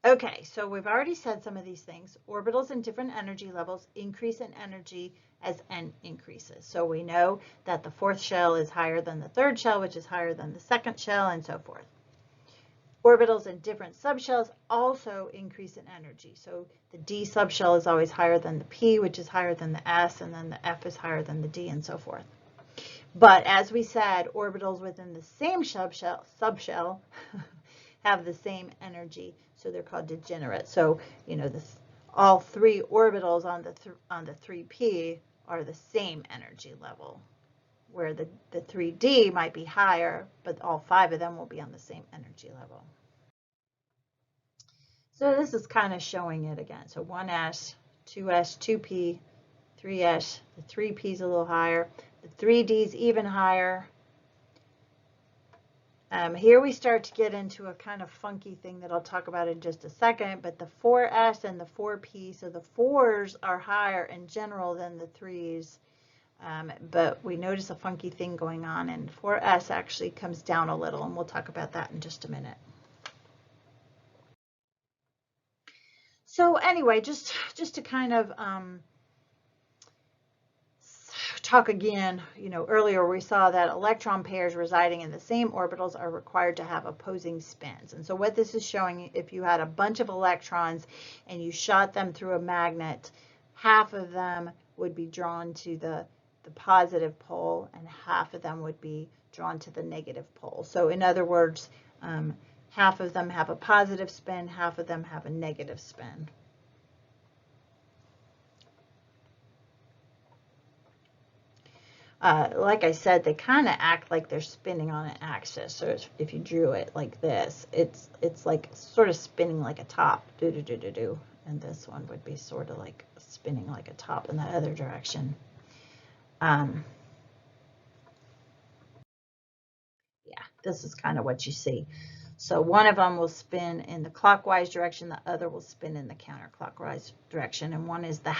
Okay, so we've already said some of these things. Orbitals in different energy levels increase in energy as n increases. So we know that the fourth shell is higher than the third shell, which is higher than the second shell, and so forth. Orbitals in different subshells also increase in energy. So the D subshell is always higher than the P, which is higher than the S, and then the F is higher than the D, and so forth. But as we said, orbitals within the same subshell have the same energy, so they're called degenerate. So, you know, all three orbitals on the 3p are the same energy level, where the 3d might be higher, but all 5 of them will be on the same energy level. So this is kind of showing it again. So 1s, 2s, 2p, 3s, the 3p is a little higher, the 3d is even higher. Here we start to get into a kind of funky thing that I'll talk about in just a second, but the 4s and the 4p, so the 4s are higher in general than the 3s, but we notice a funky thing going on, and 4s actually comes down a little, and we'll talk about that in just a minute. So anyway, just to kind of talk again, you know, earlier we saw that electron pairs residing in the same orbitals are required to have opposing spins. And so what this is showing, if you had a bunch of electrons and you shot them through a magnet, half of them would be drawn to the positive pole and half of them would be drawn to the negative pole. So in other words, half of them have a positive spin, half of them have a negative spin. Like I said, they kind of act like they're spinning on an axis. So if you drew it like this, it's like sort of spinning like a top, and this one would be sort of like spinning like a top in the other direction. Yeah, this is kind of what you see. So one of them will spin in the clockwise direction, the other will spin in the counterclockwise direction, and one is the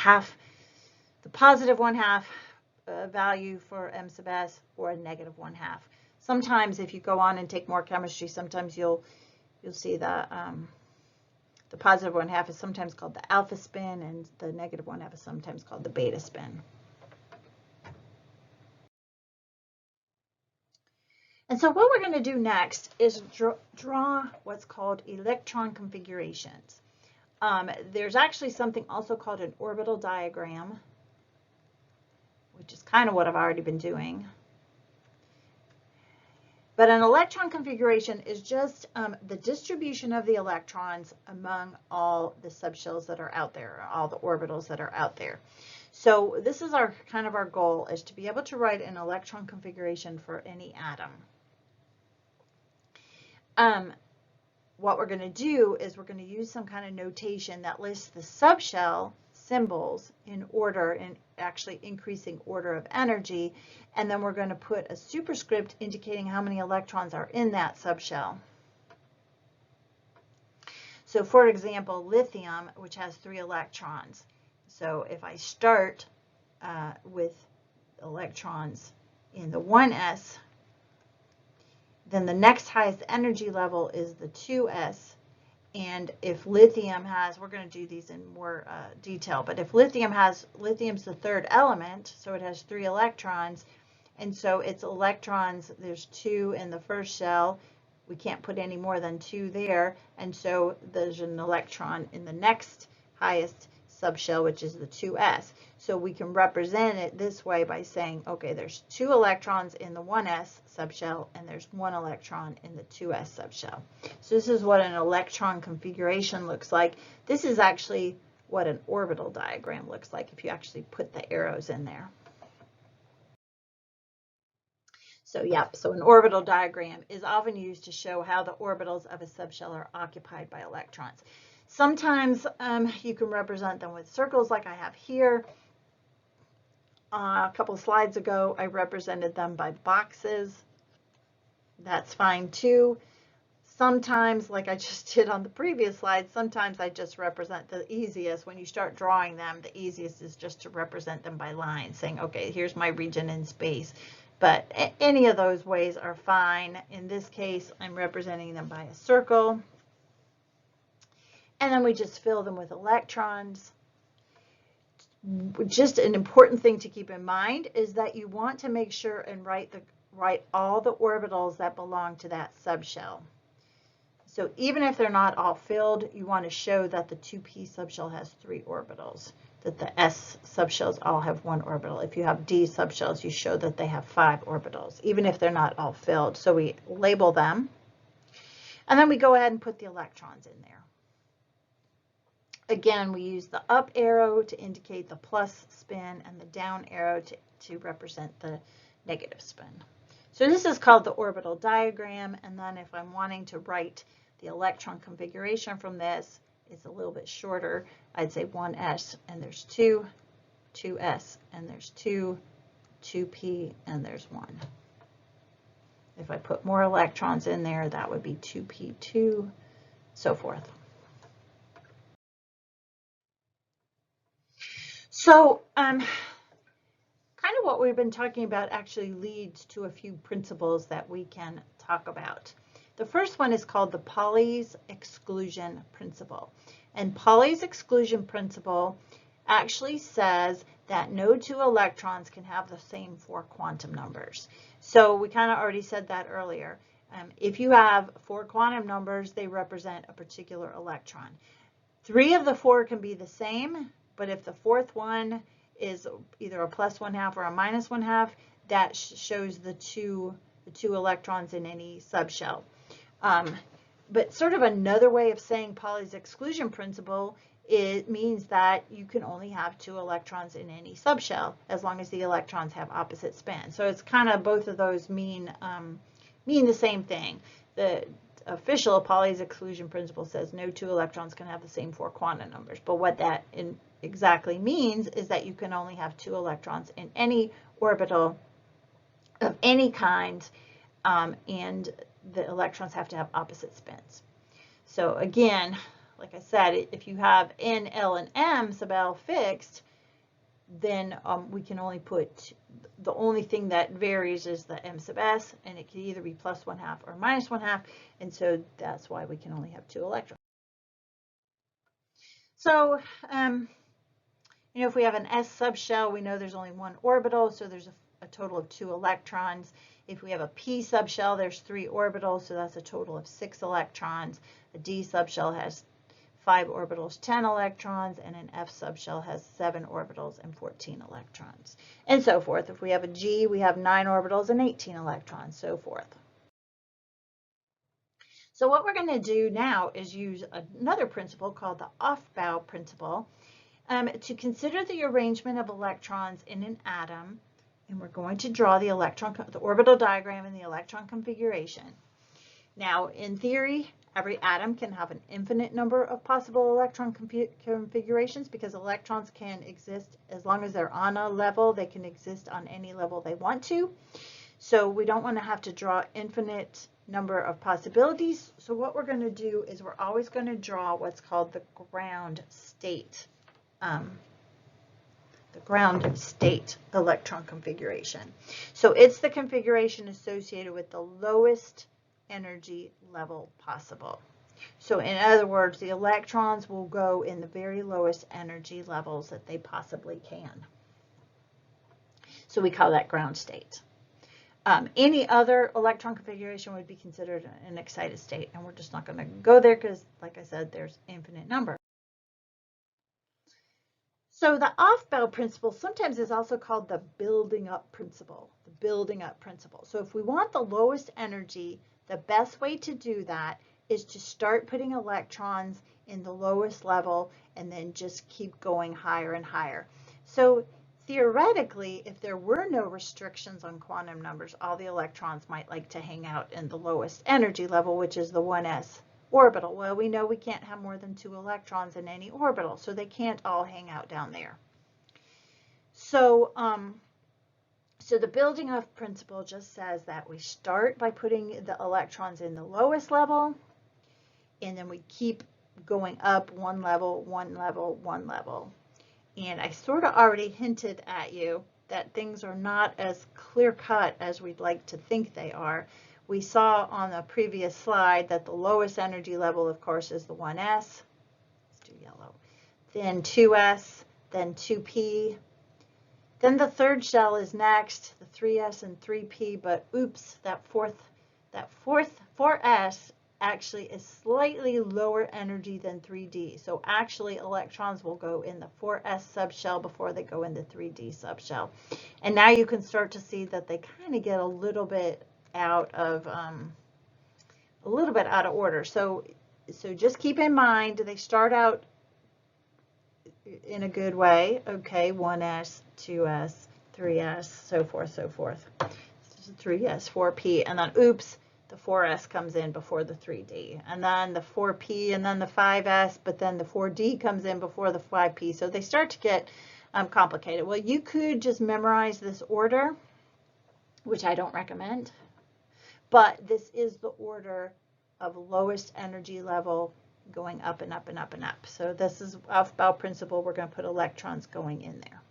positive 1/2 value for m sub s, or a negative 1/2. Sometimes if you go on and take more chemistry, sometimes you'll see the positive 1/2 is sometimes called the alpha spin, and the negative 1/2 is sometimes called the beta spin. And so what we're going to do next is draw what's called electron configurations. There's actually something also called an orbital diagram, which is kind of what I've already been doing. But an electron configuration is just the distribution of the electrons among all the subshells that are out there, all the orbitals that are out there. So this is our kind of our goal, is to be able to write an electron configuration for any atom. What we're going to do is we're going to use some kind of notation that lists the subshell symbols in order, in actually increasing order of energy, and then we're going to put a superscript indicating how many electrons are in that subshell. So for example, lithium, which has 3 electrons. So if I start with electrons in the 1s, then the next highest energy level is the 2s. And if lithium has, we're going to do these in more detail, but if lithium's the 3rd element, so it has 3 electrons, and so its electrons, there's 2 in the first shell, we can't put any more than 2 there, and so there's an electron in the next highest subshell, which is the 2s. So we can represent it this way by saying, okay, there's 2 electrons in the 1s subshell and there's 1 electron in the 2s subshell. So this is what an electron configuration looks like. This is actually what an orbital diagram looks like if you actually put the arrows in there. So yeah, so an orbital diagram is often used to show how the orbitals of a subshell are occupied by electrons. Sometimes you can represent them with circles like I have here. A couple of slides ago, I represented them by boxes. That's fine too. Sometimes, like I just did on the previous slide, sometimes I just represent the easiest. When you start drawing them, the easiest is just to represent them by lines, saying, okay, here's my region in space. But any of those ways are fine. In this case, I'm representing them by a circle. And then we just fill them with electrons. Just an important thing to keep in mind is that you want to make sure and write all the orbitals that belong to that subshell. So even if they're not all filled, you want to show that the 2p subshell has 3 orbitals, that the s subshells all have 1 orbital. If you have d subshells, you show that they have 5 orbitals, even if they're not all filled. So we label them, and then we go ahead and put the electrons in there. Again, we use the up arrow to indicate the plus spin and the down arrow to represent the negative spin. So this is called the orbital diagram, and then if I'm wanting to write the electron configuration from this, it's a little bit shorter. I'd say 1s, and there's 2, 2s, and there's 2, 2p, and there's 1. If I put more electrons in there, that would be 2p2, so forth. So kind of what we've been talking about actually leads to a few principles that we can talk about. The first one is called the Pauli's exclusion principle. And Pauli's exclusion principle actually says that no 2 electrons can have the same 4 quantum numbers. So we kind of already said that earlier. If you have 4 quantum numbers, they represent a particular electron. 3 of the 4 can be the same, but if the 4th one is either a plus 1/2 or a minus 1/2, that shows the two electrons in any subshell. But sort of another way of saying Pauli's exclusion principle, it means that you can only have 2 electrons in any subshell as long as the electrons have opposite spin. So it's kind of both of those mean the same thing. The official Pauli's exclusion principle says no 2 electrons can have the same 4 quantum numbers. But what that exactly means is that you can only have 2 electrons in any orbital of any kind, and the electrons have to have opposite spins. So again, like I said, if you have N, L, and M sub L fixed, then we can only put, the only thing that varies is the M sub S, and it can either be plus 1/2 or minus 1/2, and so that's why we can only have 2 electrons. So, you know, if we have an S subshell, we know there's only 1 orbital, so there's a total of 2 electrons. If we have a P subshell, there's 3 orbitals, so that's a total of 6 electrons. A D subshell has 5 orbitals, 10 electrons, and an F subshell has 7 orbitals and 14 electrons, and so forth. If we have a G, we have 9 orbitals and 18 electrons, so forth. So what we're going to do now is use another principle called the Aufbau principle to consider the arrangement of electrons in an atom, and we're going to draw the orbital diagram and the electron configuration. Now, in theory, every atom can have an infinite number of possible electron configurations because electrons can exist as long as they're on a level. They can exist on any level they want to. So we don't want to have to draw infinite number of possibilities. So what we're going to do is we're always going to draw what's called the ground state. The ground state electron configuration. So it's the configuration associated with the lowest energy level possible. So in other words, the electrons will go in the very lowest energy levels that they possibly can. So we call that ground state. Any other electron configuration would be considered an excited state, and we're just not going to go there because, like I said, there's infinite number. So the Aufbau principle sometimes is also called the building up principle, the building up principle. So if we want the lowest energy, the best way to do that is to start putting electrons in the lowest level and then just keep going higher and higher. So theoretically, if there were no restrictions on quantum numbers, all the electrons might like to hang out in the lowest energy level, which is the 1s orbital. Well, we know we can't have more than 2 electrons in any orbital, so they can't all hang out down there. So, so the building up principle just says that we start by putting the electrons in the lowest level, and then we keep going up 1 level, 1 level, 1 level. And I sort of already hinted at you that things are not as clear-cut as we'd like to think they are. We saw on the previous slide that the lowest energy level, of course, is the 1s. Let's do yellow. Then 2s, then 2p. Then the third shell is next, the 3s and 3p, but oops, that fourth 4s actually is slightly lower energy than 3d. So actually electrons will go in the 4s subshell before they go in the 3d subshell. And now you can start to see that they kind of get a little bit out of order. So just keep in mind they start out in a good way. Okay, 1s, 2s, 3s, so forth, so forth. 3s, 4p, and then oops, the 4s comes in before the 3d, and then the 4p, and then the 5s, but then the 4d comes in before the 5p. So they start to get complicated. Well, you could just memorize this order, which I don't recommend, but this is the order of lowest energy level going up and up and up and up. So this is Aufbau principle. We're going to put electrons going in there.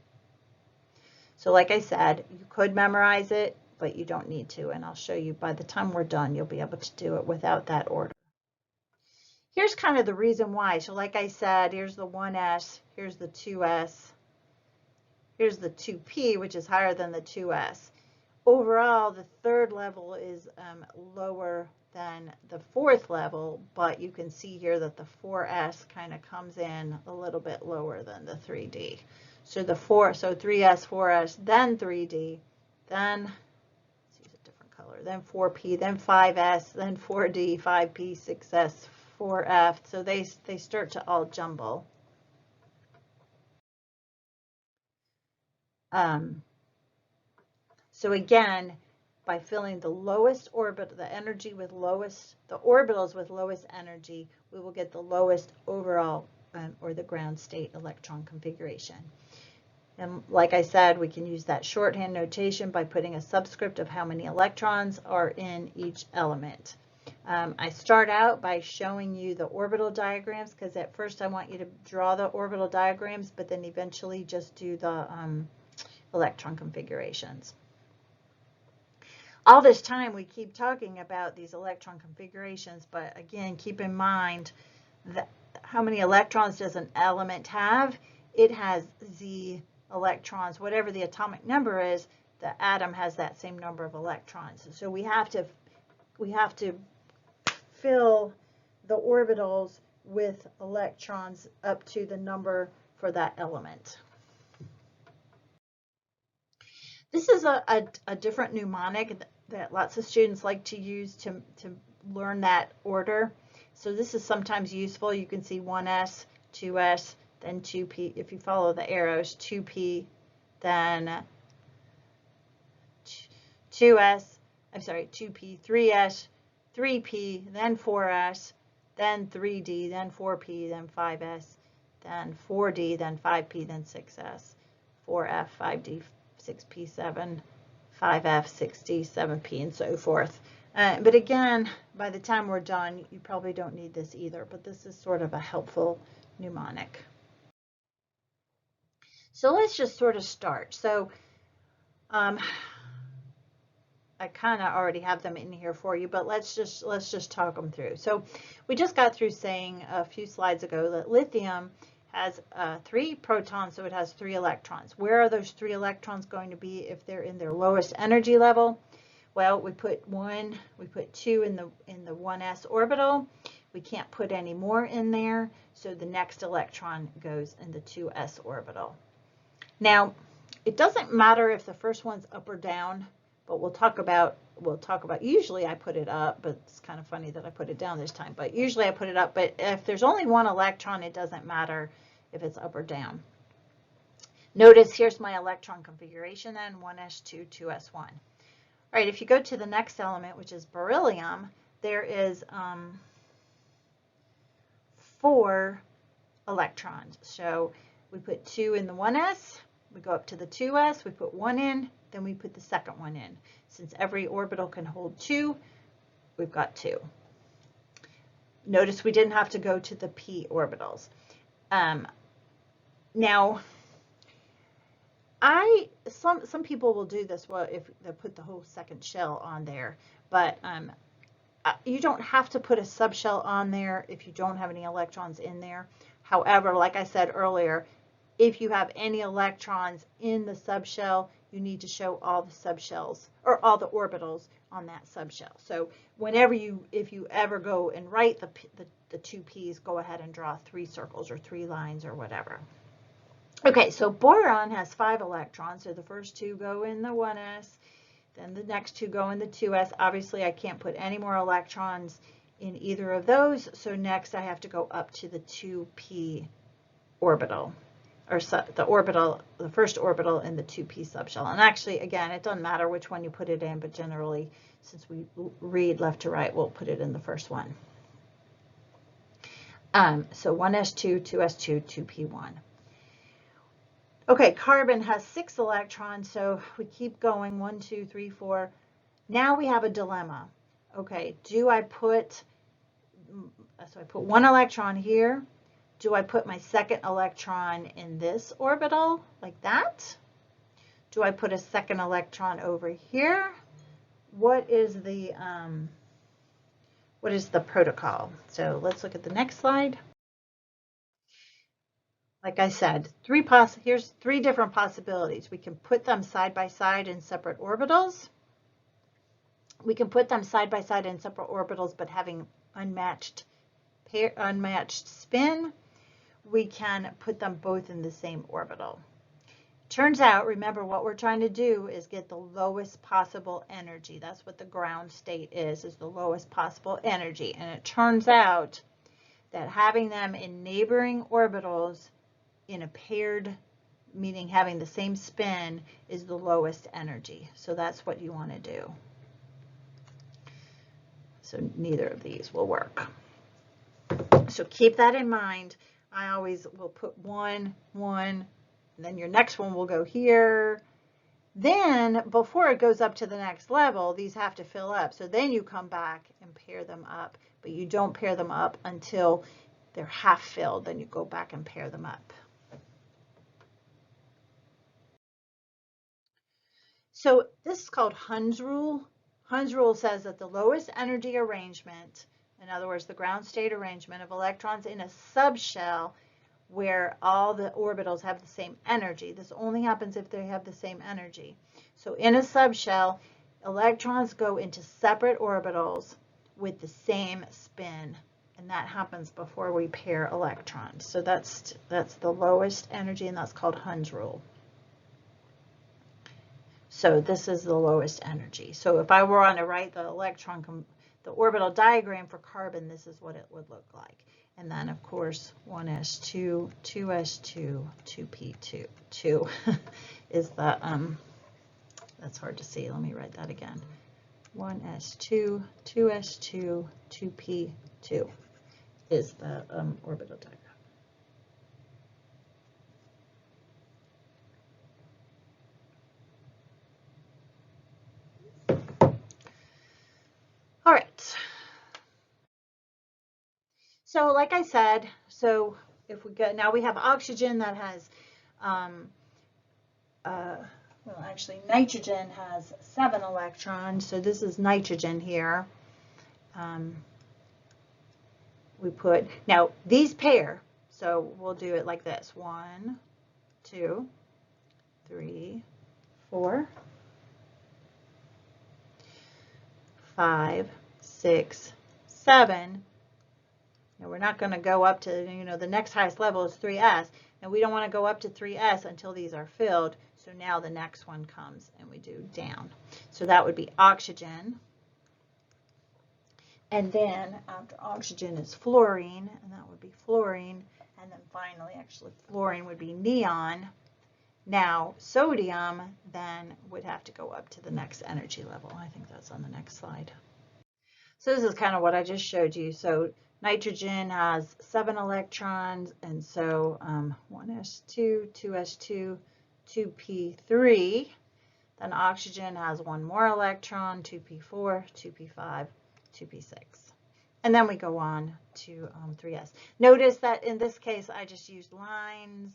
So like I said, you could memorize it, but you don't need to. And I'll show you by the time we're done, you'll be able to do it without that order. Here's kind of the reason why. So like I said, here's the 1s, here's the 2s, here's the 2p, which is higher than the 2s. Overall, the third level is lower than the fourth level, but you can see here that the 4s kind of comes in a little bit lower than the 3d. So the 3s, 4s, then 3d, then let's use a different color, then 4p, then 5s, then 4d, 5p, 6s, 4f. So they start to all jumble. So again, by filling the lowest orbit, the orbitals with lowest energy, we will get the lowest overall or the ground state electron configuration. And like I said, we can use that shorthand notation by putting a subscript of how many electrons are in each element. I start out by showing you the orbital diagrams, because at first I want you to draw the orbital diagrams, but then eventually just do the electron configurations. All this time we keep talking about these electron configurations, but again, keep in mind that how many electrons does an element have? It has Z electrons. Whatever the atomic number is, the atom has that same number of electrons. So we have to fill the orbitals with electrons up to the number for that element. This is a different mnemonic that lots of students like to use to learn that order. So this is sometimes useful. You can see 1s, 2s, then 2p. If you follow the arrows, 2p, then 2p, 3s, 3p, then 4s, then 3d, then 4p, then 5s, then 4d, then 5p, then 6s, 4f, 5d, 6p, 7, 5f, 6d, 7p, and so forth. But again, by the time we're done, you probably don't need this either, but this is sort of a helpful mnemonic. So let's just sort of start. So I kind of already have them in here for you, but let's just talk them through. So we just got through saying a few slides ago that lithium has 3 protons, so it has 3 electrons. Where are those 3 electrons going to be if they're in their lowest energy level? Well, we put 2 in the 1s orbital. We can't put any more in there, so the next electron goes in the 2s orbital. Now, it doesn't matter if the first one's up or down, but we'll talk about, usually I put it up, but it's kind of funny that I put it down this time, but usually I put it up, but if there's only 1 electron, it doesn't matter if it's up or down. Notice here's my electron configuration then, 1s2, 2s1. All right, if you go to the next element, which is beryllium, there is 4 electrons. So we put 2 in the 1s, we go up to the 2s, we put 1 in, then we put the second one in. Since every orbital can hold 2, we've got 2. Notice we didn't have to go to the p orbitals. Now, Some people will do this, well, if they put the whole second shell on there, but you don't have to put a subshell on there if you don't have any electrons in there. However, like I said earlier, if you have any electrons in the subshell, you need to show all the subshells or all the orbitals on that subshell. So whenever if you ever go and write the two P's, go ahead and draw 3 circles or 3 lines or whatever. Okay, so boron has 5 electrons, so the first 2 go in the 1s, then the next 2 go in the 2s. Obviously, I can't put any more electrons in either of those, so next I have to go up to the 2p orbital, or the first orbital in the 2p subshell. And actually, again, it doesn't matter which one you put it in, but generally, since we read left to right, we'll put it in the first one. So 1s2, 2s2, 2p1. Okay, carbon has 6 electrons, so we keep going, 1, 2, 3, 4. Now we have a dilemma. Okay, do I put, so I put 1 electron here. Do I put my second electron in this orbital, like that? Do I put a second electron over here? What is the protocol? So let's look at the next slide. Like I said, here's 3 different possibilities. We can put them side by side in separate orbitals. We can put them side by side in separate orbitals, but having unmatched spin. We can put them both in the same orbital. Turns out, remember, what we're trying to do is get the lowest possible energy. That's what the ground state is the lowest possible energy. And it turns out that having them in neighboring orbitals in a paired, meaning having the same spin, is the lowest energy. So that's what you want to do. So neither of these will work. So keep that in mind. I always will put 1, 1, and then your next one will go here. Then before it goes up to the next level, these have to fill up. So then you come back and pair them up, but you don't pair them up until they're half filled. Then you go back and pair them up. So this is called Hund's rule. Hund's rule says that the lowest energy arrangement, in other words, the ground state arrangement of electrons in a subshell where all the orbitals have the same energy. This only happens if they have the same energy. So in a subshell, electrons go into separate orbitals with the same spin, and that happens before we pair electrons. So that's the lowest energy, and that's called Hund's rule. So this is the lowest energy. So if I were on to write the orbital diagram for carbon, this is what it would look like. And then, of course, 1s2, 2s2, 2p2. 2 is the, that's hard to see. Let me write that again. 1s2, 2s2, 2p2 is the orbital diagram. All right. So like I said, so if we go, now we have oxygen that has, well, actually nitrogen has 7 electrons. So this is nitrogen here. We put, now these pair, so we'll do it like this. 1, 2, 3, 4, 5, 6, 7. Now we're not going to go up to, the next highest level is 3s. Now we don't want to go up to 3s until these are filled. So now the next one comes and we do down. So that would be oxygen. And then after oxygen is fluorine, and that would be fluorine. And then finally, actually, fluorine would be neon. Now sodium then would have to go up to the next energy level. I think that's on the next slide. So this is kind of what I just showed you. So nitrogen has 7 electrons, and so 1s2, 2s2, 2p3. Then oxygen has 1 more electron, 2p4, 2p5, 2p6. And then we go on to 3s. Notice that in this case, I just used lines.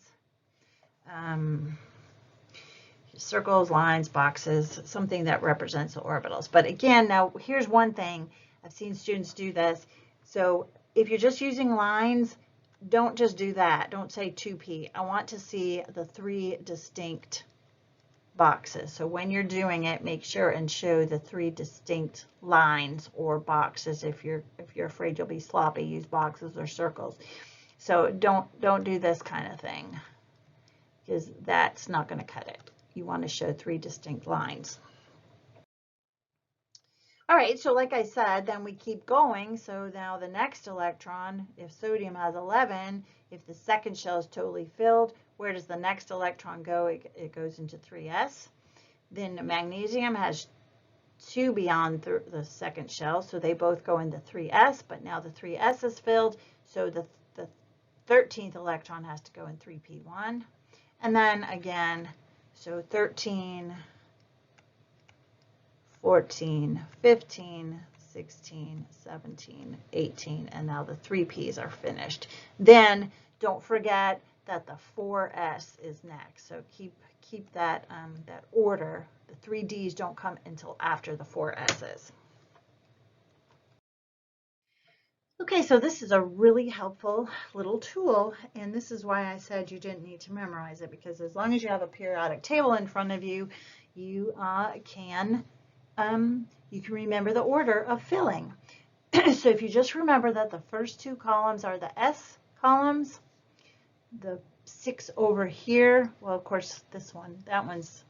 circles, lines, boxes, something that represents the orbitals. But again, now here's one thing. I've seen students do this. So if you're just using lines, don't just do that. Don't say 2p. I want to see the 3 distinct boxes. So when you're doing it, make sure and show the 3 distinct lines or boxes. If you're afraid you'll be sloppy, use boxes or circles. So don't do this kind of thing, because that's not going to cut it. You want to show 3 distinct lines. All right, so like I said, then we keep going. So now the next electron, if sodium has 11, if the second shell is totally filled, where does the next electron go? It goes into 3s. Then magnesium has 2 beyond the second shell, so they both go into 3s, but now the 3s is filled, so the 13th electron has to go in 3p1. And then again, so 13, 14, 15, 16, 17, 18, and now the 3p's are finished. Then don't forget that the 4s is next. So keep that that order. The 3d's don't come until after the 4s's. Okay, so this is a really helpful little tool, and this is why I said you didn't need to memorize it, because as long as you have a periodic table in front of you, you can remember the order of filling. So if you just remember that the first 2 columns are the S columns, the 6 over here, well, of course, that one's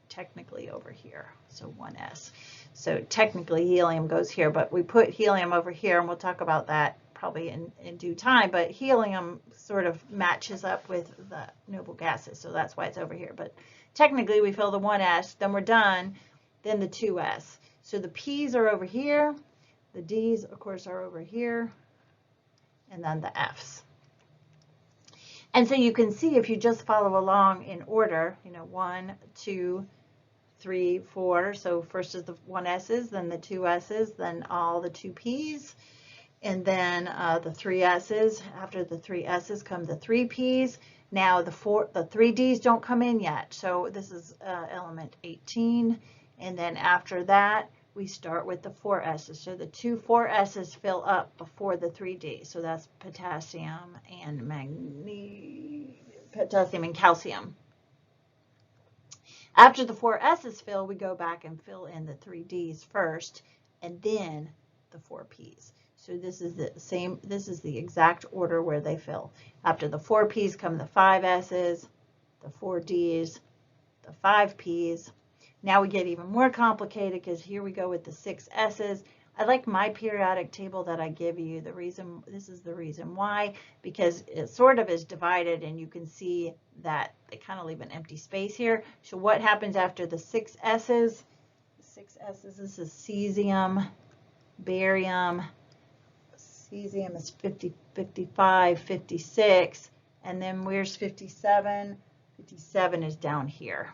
technically over here, so 1s. So technically helium goes here, but we put helium over here, and we'll talk about that probably in due time, but helium sort of matches up with the noble gases, so that's why it's over here. But technically we fill the 1s, then we're done, then the 2s. So the p's are over here, the d's of course are over here, and then the f's. And so you can see if you just follow along in order, 1, 2, 3, 4. So first is the 1s's, then the 2s's, then all the 2p's, and then the 3s's. After the 3s's come the 3p's. Now the 3d's don't come in yet. So this is element 18, and then after that we start with the 4s's. So the 2 4s's fill up before the 3d. So that's potassium and potassium and calcium. After the 4s's fill, we go back and fill in the 3d's first, and then the 4p's. So this is the same. This is the exact order where they fill. After the 4p's come the 5s's, the 4d's, the 5p's. Now we get even more complicated, because here we go with the 6s's. I like my periodic table that I give you. This is the reason why, because it sort of is divided, and you can see that they kind of leave an empty space here. So what happens after the 6s's? This is cesium, barium. Cesium is 50, 55, 56, and then where's 57? 57 is down here.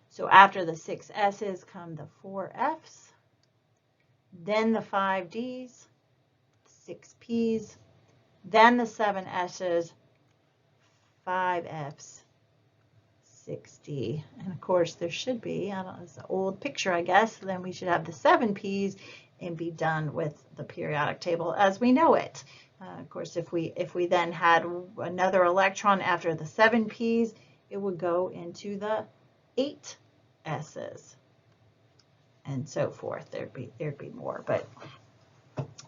So after the 6s's come the 4f's, then the 5d's, 6p's, then the 7s's, 5f's, 6d, and of course there should be, I don't know, it's an old picture I guess, then we should have the 7p's and be done with the periodic table as we know it. Of course, if we then had another electron after the 7p's, it would go into the 8s's. And so forth. There'd be more, but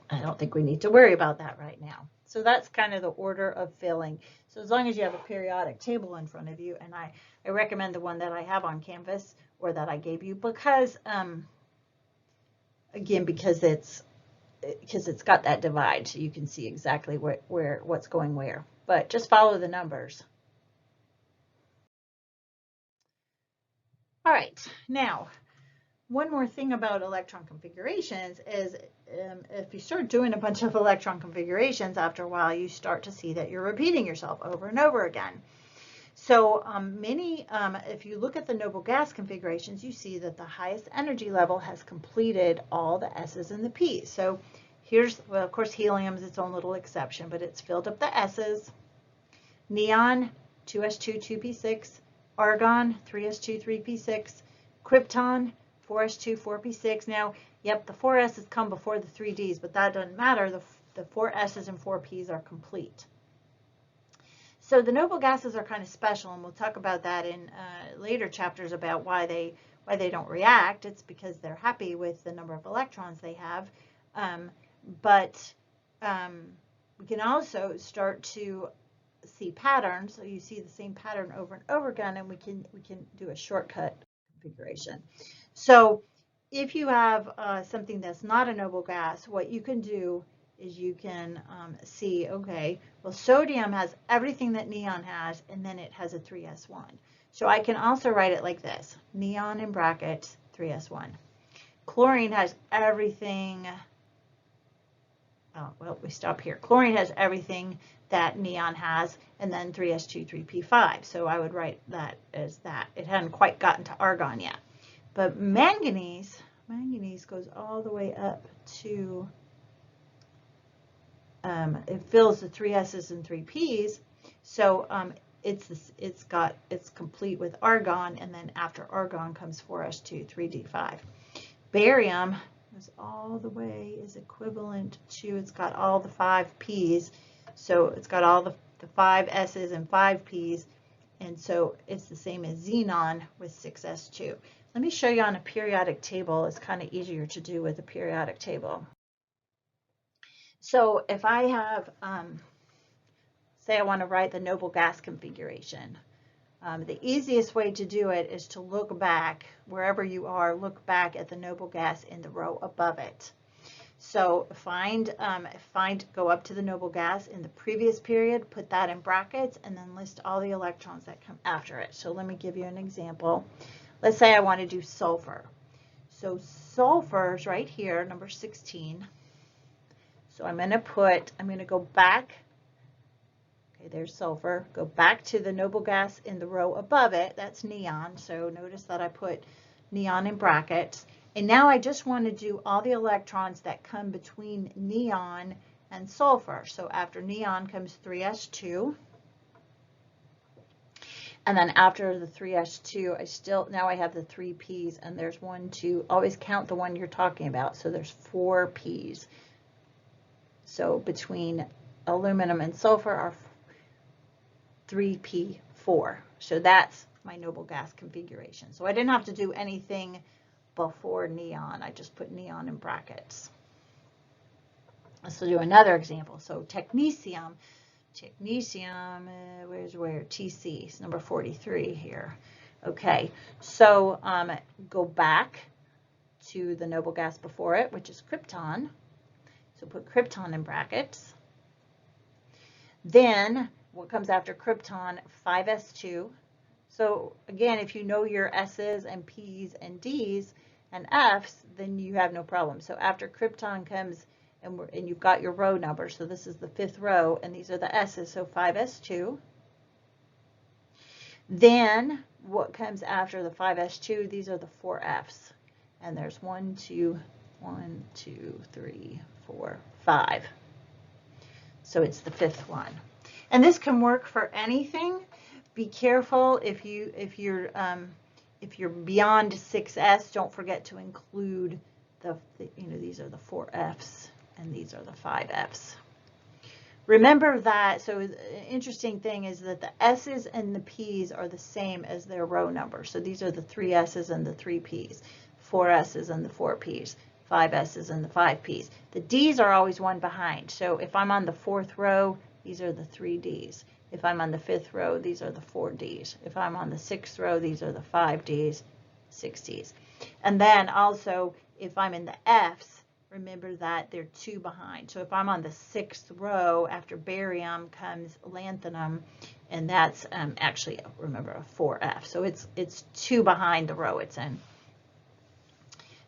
I don't think we need to worry about that right now. So that's kind of the order of filling. So as long as you have a periodic table in front of you, and I recommend the one that I have on Canvas or that I gave you, because again, because it's got that divide, so you can see exactly what's going where. But just follow the numbers. All right, now. One more thing about electron configurations is if you start doing a bunch of electron configurations, after a while you start to see that you're repeating yourself over and over again. So if you look at the noble gas configurations, you see that the highest energy level has completed all the S's and the P's. So here's, well, of course, helium is its own little exception, but it's filled up the S's. Neon, 2s2, 2p6, argon, 3s2, 3p6, krypton, 4s2, 4p6. Now, yep, the 4s's come before the 3ds, but that doesn't matter. The 4s's and 4p's are complete. So the noble gases are kind of special, and we'll talk about that in later chapters about why they don't react. It's because they're happy with the number of electrons they have. We can also start to see patterns. So you see the same pattern over and over again, and we can do a shortcut configuration. So if you have something that's not a noble gas, what you can do is you can see, okay, well, sodium has everything that neon has, and then it has a 3s1. So I can also write it like this: neon in brackets, 3s1. Chlorine has everything. Oh, well, we stop here. Chlorine has everything that neon has, and then 3s2, 3p5. So I would write that as that. It hadn't quite gotten to argon yet. But manganese goes all the way up to, it fills the 3s's and 3p's. So it's complete with argon, and then after argon comes 4s2, 3d5. Barium goes all the way, is equivalent to, it's got all the 5 p's, so it's got all the 5 s's and 5 p's, and so it's the same as xenon with 6s2. Let me show you on a periodic table. It's kind of easier to do with a periodic table. So if I have, say I want to write the noble gas configuration, the easiest way to do it is to look back, wherever you are, look back at the noble gas in the row above it. So go up to the noble gas in the previous period, put that in brackets, and then list all the electrons that come after it. So let me give you an example. Let's say I want to do sulfur. So sulfur is right here, number 16. So I'm going to go back. Okay, there's sulfur. Go back to the noble gas in the row above it. That's neon. So notice that I put neon in brackets. And now I just want to do all the electrons that come between neon and sulfur. So after neon comes 3s2. And then after the 3s2, now I have the 3 p's, and there's 1, 2, always count the one you're talking about. So there's 4 p's. So between aluminum and sulfur are 3p4. So that's my noble gas configuration. So I didn't have to do anything before neon. I just put neon in brackets. Let's do another example. So technetium, where? TC, it's number 43 here. Okay, so go back to the noble gas before it, which is krypton. So put krypton in brackets. Then what comes after krypton? 5s2. So again, if you know your s's and p's and d's and f's, then you have no problem. So after krypton comes, and you've got your row number. So this is the 5th row, and these are the s's. So 5s2. Then what comes after the 5s2? These are the 4f's, and there's 1, 2, 3, 4, 5. So it's the 5th one. And this can work for anything. Be careful if you're beyond 6s. Don't forget to include these are the 4f's and these are the 5f's. Remember that. So an interesting thing is that the s's and the p's are the same as their row number. So these are the 3s's and the 3p's, 4s's and the 4p's, 5s's and the 5p's. The d's are always one behind. So if I'm on the 4th row, these are the 3d's. If I'm on the 5th row, these are the 4d's. If I'm on the 6th row, these are the 5d's, 6d's. And then also, if I'm in the f's, remember that they're 2 behind. So if I'm on the 6th row, after barium comes lanthanum, and that's actually, remember, a 4f. So it's 2 behind the row it's in.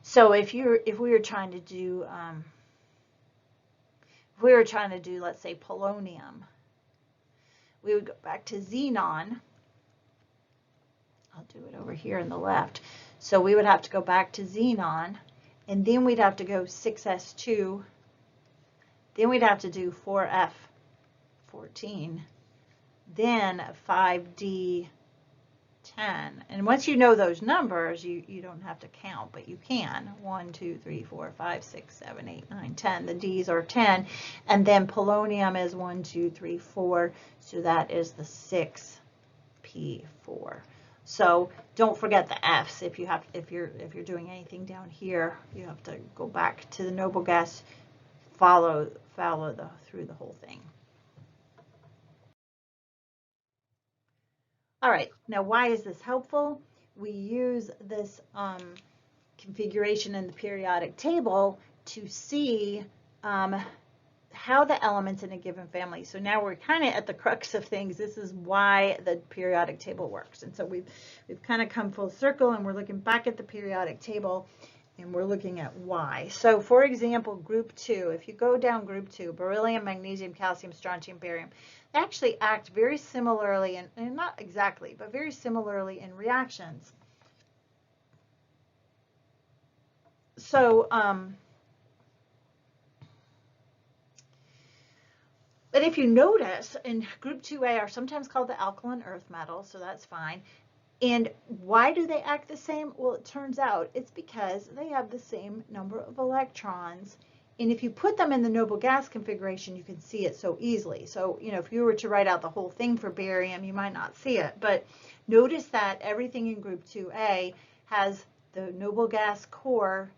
So if we were trying to do, let's say, polonium, we would go back to xenon. I'll do it over here on the left. So we would have to go back to xenon, and then we'd have to go 6s2. Then we'd have to do 4f14. Then 5d10. 10. And once you know those numbers, you don't have to count, but you can. 1, 2, 3, 4, 5, 6, 7, 8, 9, 10. The D's are 10. And then polonium is 1, 2, 3, 4. So that is the 6p4. So don't forget the F's. If you're doing anything down here, you have to go back to the noble gas, follow through the whole thing. All right, now why is this helpful? We use this configuration in the periodic table to see how the elements in a given family. So now we're kind of at the crux of things. This is why the periodic table works. And so we've kind of come full circle, and we're looking back at the periodic table, and we're looking at why. So for example, group 2, if you go down group 2, beryllium, magnesium, calcium, strontium, barium, they actually act very similarly, and not exactly, but very similarly in reactions. So, but if you notice, in group 2A are sometimes called the alkaline earth metals, so that's fine. And why do they act the same? Well, it turns out it's because they have the same number of electrons. And if you put them in the noble gas configuration, you can see it so easily. So, you know, if you were to write out the whole thing for barium, you might not see it. But notice that everything in group 2A has the noble gas core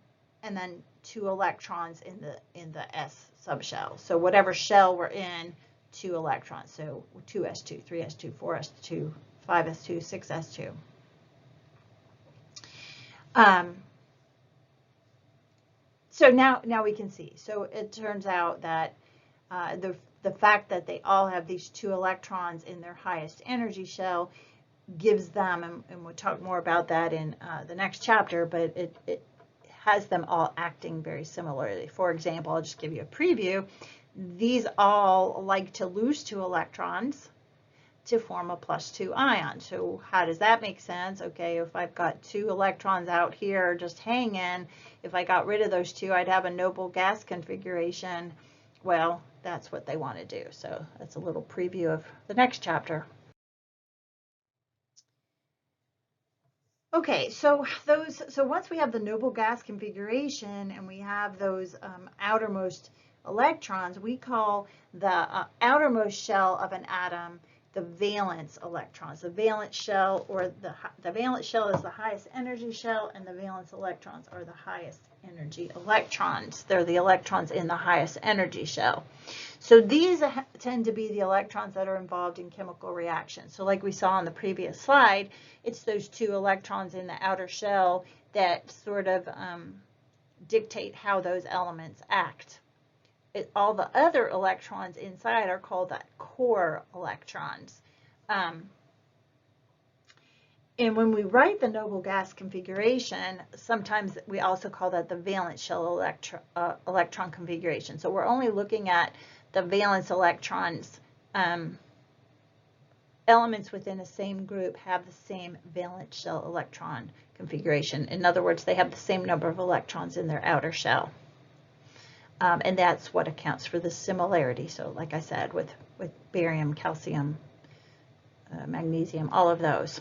and then 2 electrons in the S subshell. So whatever shell we're in, 2 electrons. So 2s2, 3s2, 4s2, 5s2, 6s2. So now we can see. So it turns out that the fact that they all have these 2 electrons in their highest energy shell gives them, and we'll talk more about that in the next chapter, but it has them all acting very similarly. For example, I'll just give you a preview. These all like to lose 2 electrons to form a +2 ion. So how does that make sense? Okay, if I've got 2 electrons out here just hanging, if I got rid of those 2, I'd have a noble gas configuration. Well, that's what they want to do. So that's a little preview of the next chapter. Okay, so once we have the noble gas configuration and we have those outermost electrons, we call the outermost shell of an atom the valence electrons. The valence shell, or the valence shell is the highest energy shell, and the valence electrons are the highest energy electrons. They're the electrons in the highest energy shell. So these tend to be the electrons that are involved in chemical reactions. So like we saw on the previous slide, it's those 2 electrons in the outer shell that sort of dictate how those elements act. All the other electrons inside are called the core electrons. And when we write the noble gas configuration, sometimes we also call that the valence shell electron configuration. So we're only looking at the valence electrons. Elements within the same group have the same valence shell electron configuration. In other words, they have the same number of electrons in their outer shell. And that's what accounts for the similarity. So like I said, with barium, calcium, magnesium, all of those.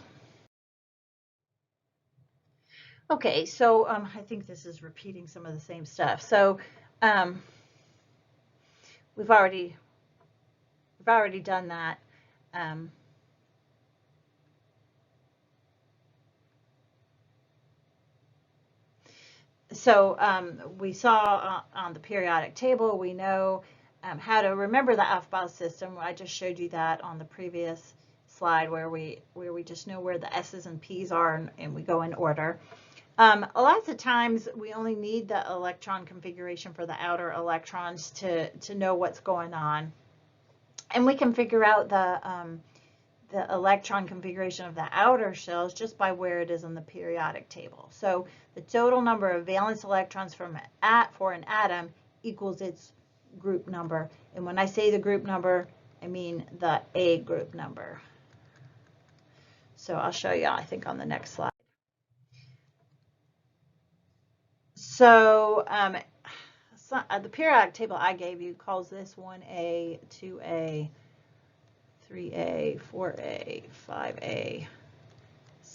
Okay, so I think this is repeating some of the same stuff. So we've already done that. So we saw on the periodic table, we know how to remember the Aufbau system. I just showed you that on the previous slide where we just know where the S's and P's are, and we go in order. Lots of times we only need the electron configuration for the outer electrons to know what's going on. And we can figure out the electron configuration of the outer shells just by where it is in the periodic table. So the total number of valence electrons for an atom equals its group number. And when I say the group number, I mean the A group number. So I'll show you, I think, on the next slide. So the periodic table I gave you calls this 1A, 2A, 3A, 4A, 5A,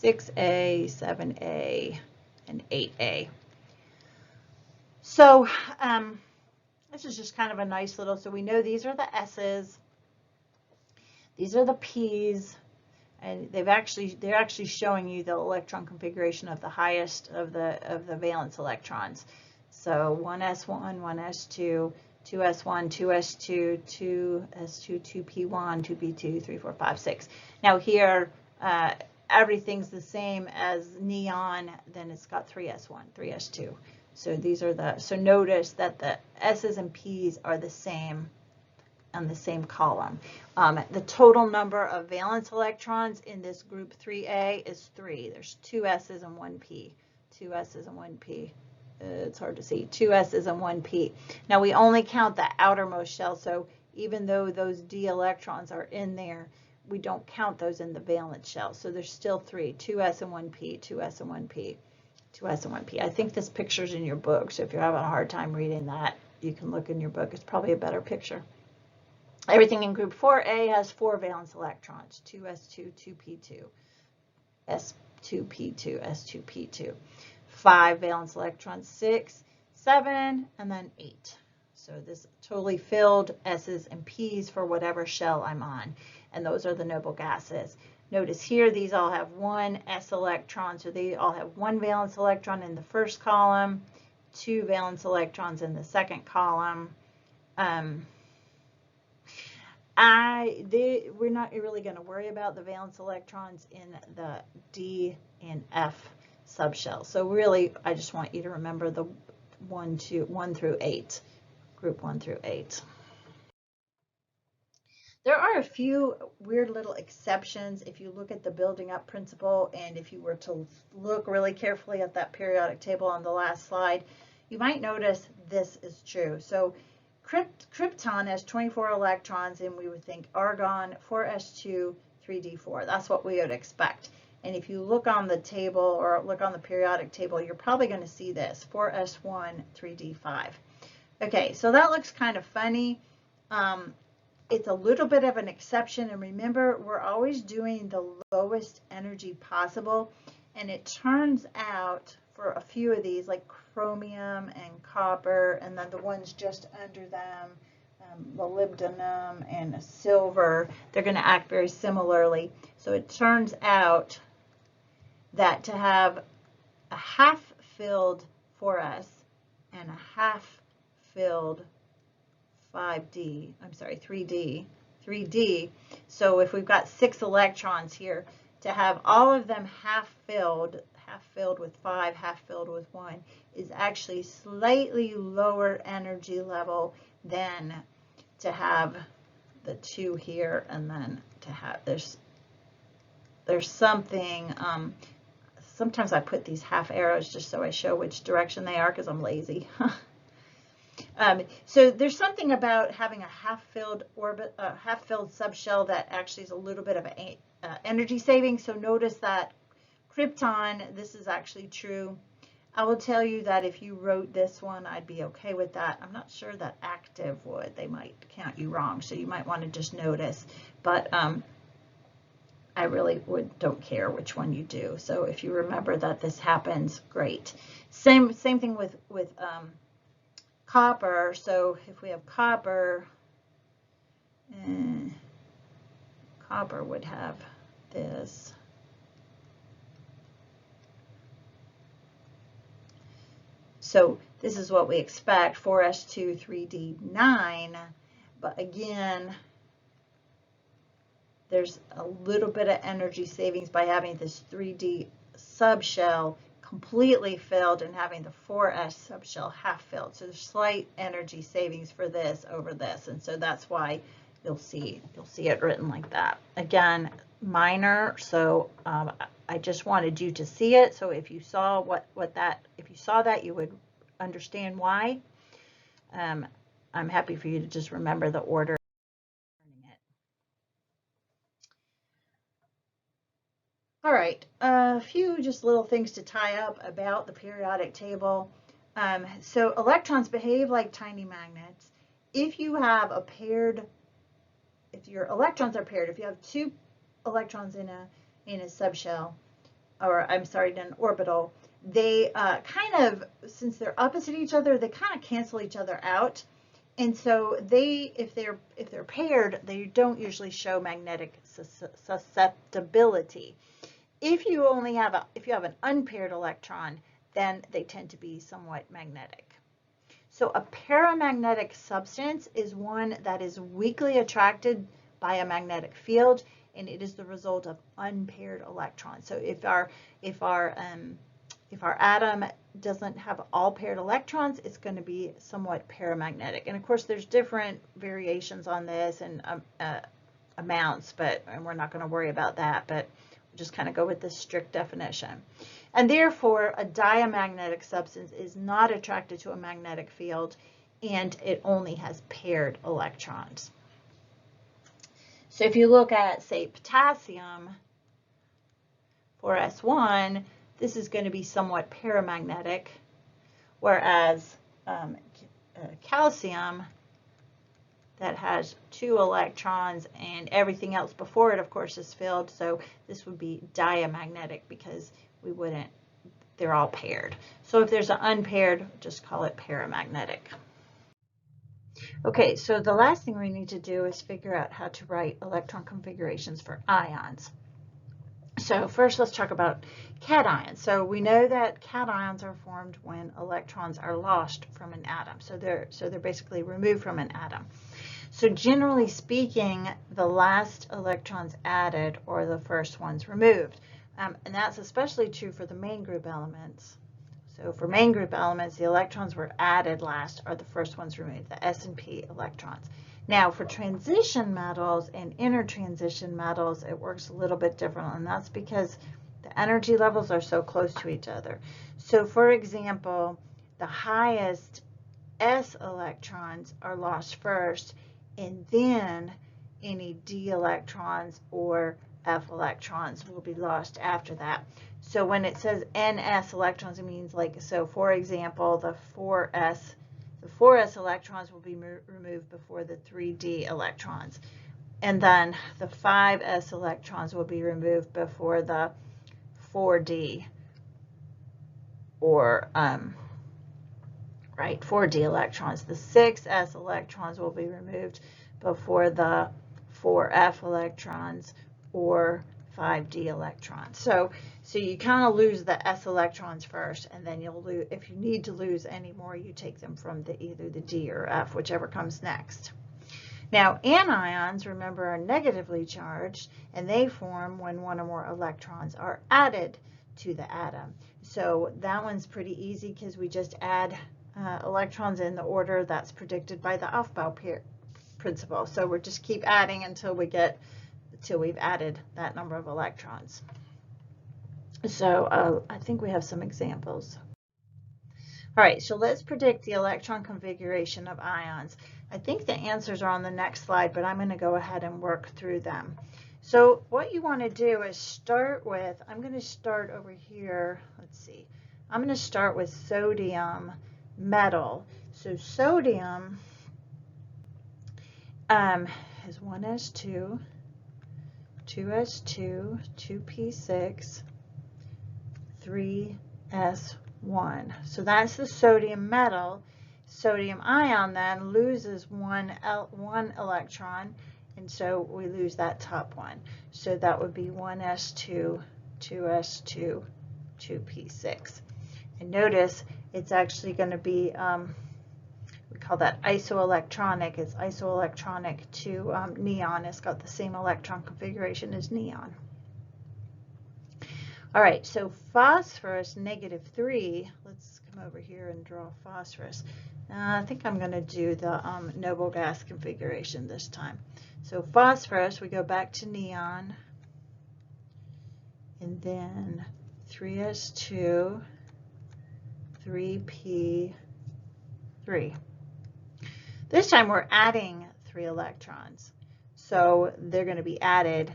6A, 7A, and 8A. So this is just kind of a nice little, so we know these are the S's, these are the P's, and they're actually showing you the electron configuration of the highest of the valence electrons. So 1s1, 1s2, 2s1, 2s2, 2s2, 2p1, 2p2, 3, 4, 5, 6. Now here, everything's the same as neon, then it's got 3s1, 3s2. So these are so notice that the S's and P's are the same on the same column. The total number of valence electrons in this group 3A is 3. There's 2 S's and 1 P. 2 S's and 1 P. It's hard to see. 2 S's and 1 P. Now we only count the outermost shell, so even though those D electrons are in there, we don't count those in the valence shell. So there's still 3. 2 S and 1 P, 2 S and 1 P, 2 S and 1 P. I think this picture's in your book, so if you're having a hard time reading that, you can look in your book. It's probably a better picture. Everything in group 4A has 4 valence electrons, 2s2, 2p2, s2p2, s2p2. 5 valence electrons, 6, 7, and then 8. So this totally filled S's and P's for whatever shell I'm on, and those are the noble gases. Notice here these all have 1 S electron, so they all have 1 valence electron in the first column, 2 valence electrons in the second column. We're not really going to worry about the valence electrons in the D and F subshell. So really, I just want you to remember the 1 through 8, group 1 through 8. There are a few weird little exceptions if you look at the building up principle, and if you were to look really carefully at that periodic table on the last slide, you might notice this is true. So krypton has 24 electrons, and we would think argon 4s2, 3d4. That's what we would expect. And if you look on the table or look on the periodic table, you're probably going to see this 4s1, 3d5. Okay, so that looks kind of funny. It's a little bit of an exception, and remember, we're always doing the lowest energy possible, and it turns out for a few of these, like chromium and copper, and then the ones just under them, molybdenum and silver, they're going to act very similarly. So it turns out that to have a half-filled 4s and a half-filled 3D. So if we've got 6 electrons here, to have all of them half filled with 5, half filled with 1, is actually slightly lower energy level than to have the 2 here, and then to have, there's something, sometimes I put these half arrows just so I show which direction they are because I'm lazy. So there's something about having a half-filled subshell that actually is a little bit of an energy saving. So notice that krypton, this is actually true. I will tell you that if you wrote this one, I'd be okay with that. I'm not sure that active would. They might count you wrong, so you might want to just notice. But I really don't care which one you do. So if you remember that this happens, great. Same thing with copper. So if we have copper, copper would have this. So this is what we expect, 4s2, 3d9, but again, there's a little bit of energy savings by having this 3d subshell completely filled and having the 4s subshell half filled. So there's slight energy savings for this over this, and so that's why you'll see it written like that. Again, minor, so I just wanted you to see it. So if you saw if you saw that, you would understand why. I'm happy for you to just remember the order. All right, a few just little things to tie up about the periodic table. So electrons behave like tiny magnets. If you have if your electrons are paired, if you have 2 electrons in a subshell, or I'm sorry, in an orbital, they kind of, since they're opposite each other, they kind of cancel each other out. And so if they're paired, they don't usually show magnetic susceptibility. If you have an unpaired electron, then they tend to be somewhat magnetic. So a paramagnetic substance is one that is weakly attracted by a magnetic field, and it is the result of unpaired electrons. So if our atom doesn't have all paired electrons, it's going to be somewhat paramagnetic. And of course, there's different variations on this and amounts, and we're not going to worry about that, but we'll just kind of go with this strict definition. And therefore, a diamagnetic substance is not attracted to a magnetic field, and it only has paired electrons. So if you look at, say, potassium, 4s1, this is going to be somewhat paramagnetic, whereas calcium, that has 2 electrons, and everything else before it, of course, is filled. So this would be diamagnetic because they're all paired. So if there's an unpaired, just call it paramagnetic. Okay, so the last thing we need to do is figure out how to write electron configurations for ions. So first, let's talk about cations. So we know that cations are formed when electrons are lost from an atom. So they're basically removed from an atom. So generally speaking, the last electrons added or the first ones removed. And that's especially true for the main group elements. So for main group elements, the electrons were added last or the first ones removed, the S and P electrons. Now for transition metals and intertransition metals, it works a little bit different, and that's because the energy levels are so close to each other. So for example, the highest S electrons are lost first, and then any D electrons or F electrons will be lost after that. So when it says NS electrons, it means like, so for example, the 4s electrons will be removed before the 3D electrons. And then the 5s electrons will be removed before the 4D or 4D electrons. The 6s electrons will be removed before the 4f electrons or 5D electrons. So you kind of lose the S electrons first, and then you'll lose, if you need to lose any more, you take them from either the D or F, whichever comes next. Now, anions, remember, are negatively charged, and they form when one or more electrons are added to the atom. So that one's pretty easy because we just add electrons in the order that's predicted by the Aufbau principle. So we'll just keep adding until we've added that number of electrons. So I think we have some examples. All right, so let's predict the electron configuration of ions. I think the answers are on the next slide, but I'm going to go ahead and work through them. So what you want to do is start with, I'm going to start over here, let's see, I'm going to start with sodium metal. So sodium has 1s2, 2s2, 2p6, 3s1. So that's the sodium metal. Sodium ion then loses one electron, and so we lose that top one. So that would be 1s2, 2s2, 2p6. And notice it's actually going to be, we call that isoelectronic. It's isoelectronic to neon. It's got the same electron configuration as neon. All right, so phosphorus, -3. Let's come over here and draw phosphorus. I think I'm going to do the noble gas configuration this time. So phosphorus, we go back to neon, and then 3s2, 3p3. This time we're adding 3 electrons, so they're going to be added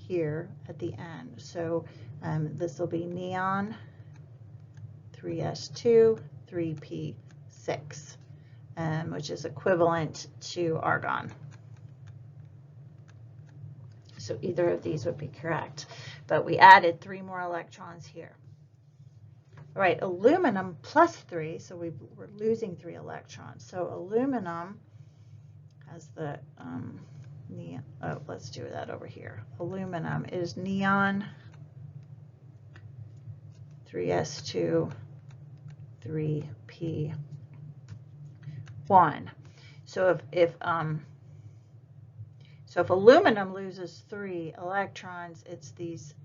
here at the end. So this will be neon, 3s2, 3p6, which is equivalent to argon. So either of these would be correct. but we added 3 more electrons here. All right, aluminum plus 3, so we're losing 3 electrons. So aluminum has the neon. Oh, let's do that over here. Aluminum is neon 3s2 3p1. So if aluminum loses 3 electrons, it's these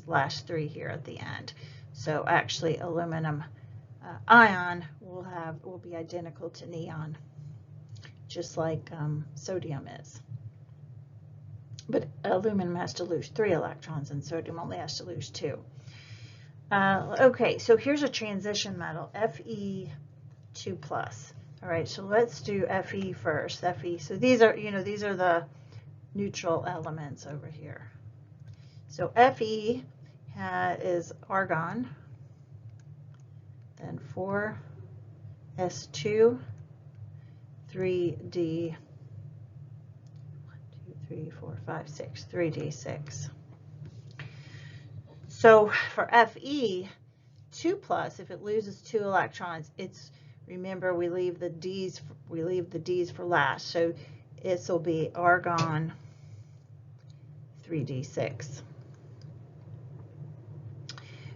last 3 here at the end. So actually, aluminum ion will be identical to neon, just like sodium is. But aluminum has to lose 3 electrons, and sodium only has to lose 2. Okay, so here's a transition metal, Fe2+. All right, so let's do Fe first. Fe. So these are the neutral elements over here. So Fe is argon, then 4s2, 3d, 1, 2, 3, 4, 5, 6, 3d6. So for Fe2+, if it loses 2 electrons, remember we leave the D's for last. So this will be argon 3d6.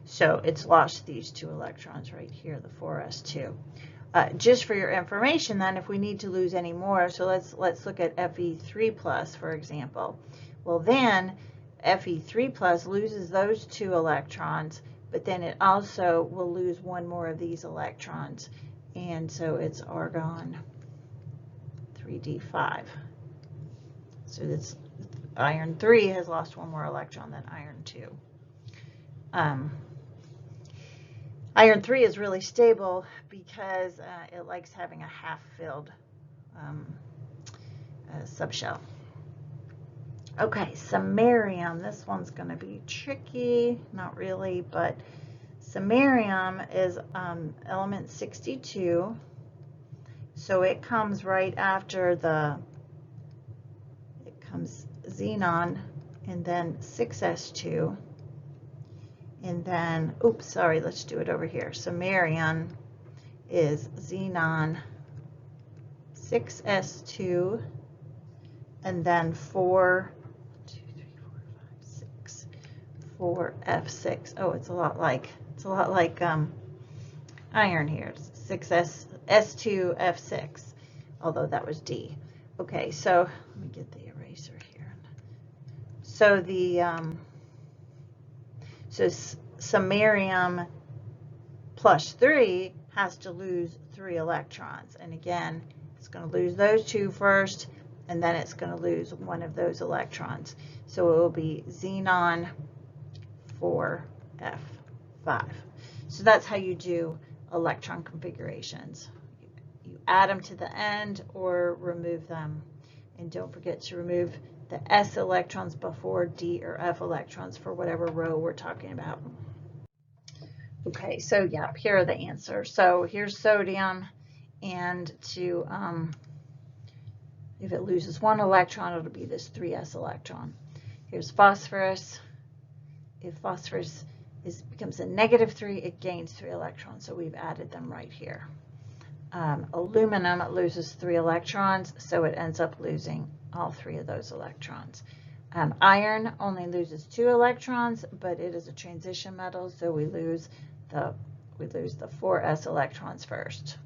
So it's lost these 2 electrons right here, the 4s2. Just for your information, then, if we need to lose any more, so let's look at Fe3+, for example. Well, then Fe3+ loses those 2 electrons, but then it also will lose 1 more of these electrons, and so it's argon 3d5. So this iron 3 has lost 1 more electron than iron 2. Iron 3 is really stable because it likes having a half-filled subshell. Okay, samarium. This one's going to be tricky. Not really, but samarium is element 62. So it comes right after it comes xenon, and then 6s2. And then, oops, sorry, let's do it over here. Samarium is xenon 6s2, and then 4f6. Oh, it's a lot like iron here. 6s2f6, although that was D. Okay, so let me get the eraser here. So so samarium plus 3 has to lose 3 electrons. And again, it's going to lose those 2 first, and then it's going to lose 1 of those electrons. So it will be xenon 4f5. So that's how you do electron configurations. You add them to the end or remove them. And don't forget to remove the S electrons before D or F electrons for whatever row we're talking about. Okay, so yeah, here are the answers. So here's sodium, and if it loses 1 electron, it'll be this 3s electron. Here's phosphorus. If phosphorus becomes a -3, it gains 3 electrons, so we've added them right here. Aluminum loses 3 electrons, so it ends up losing all 3 of those electrons. Iron only loses 2 electrons, but it is a transition metal, so we lose the 4s electrons first.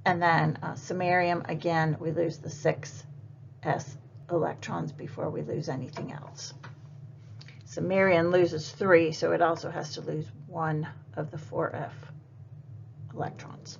And then samarium, again, we lose the 6s electrons before we lose anything else. Samarium loses 3, so it also has to lose 1 of the 4f electrons.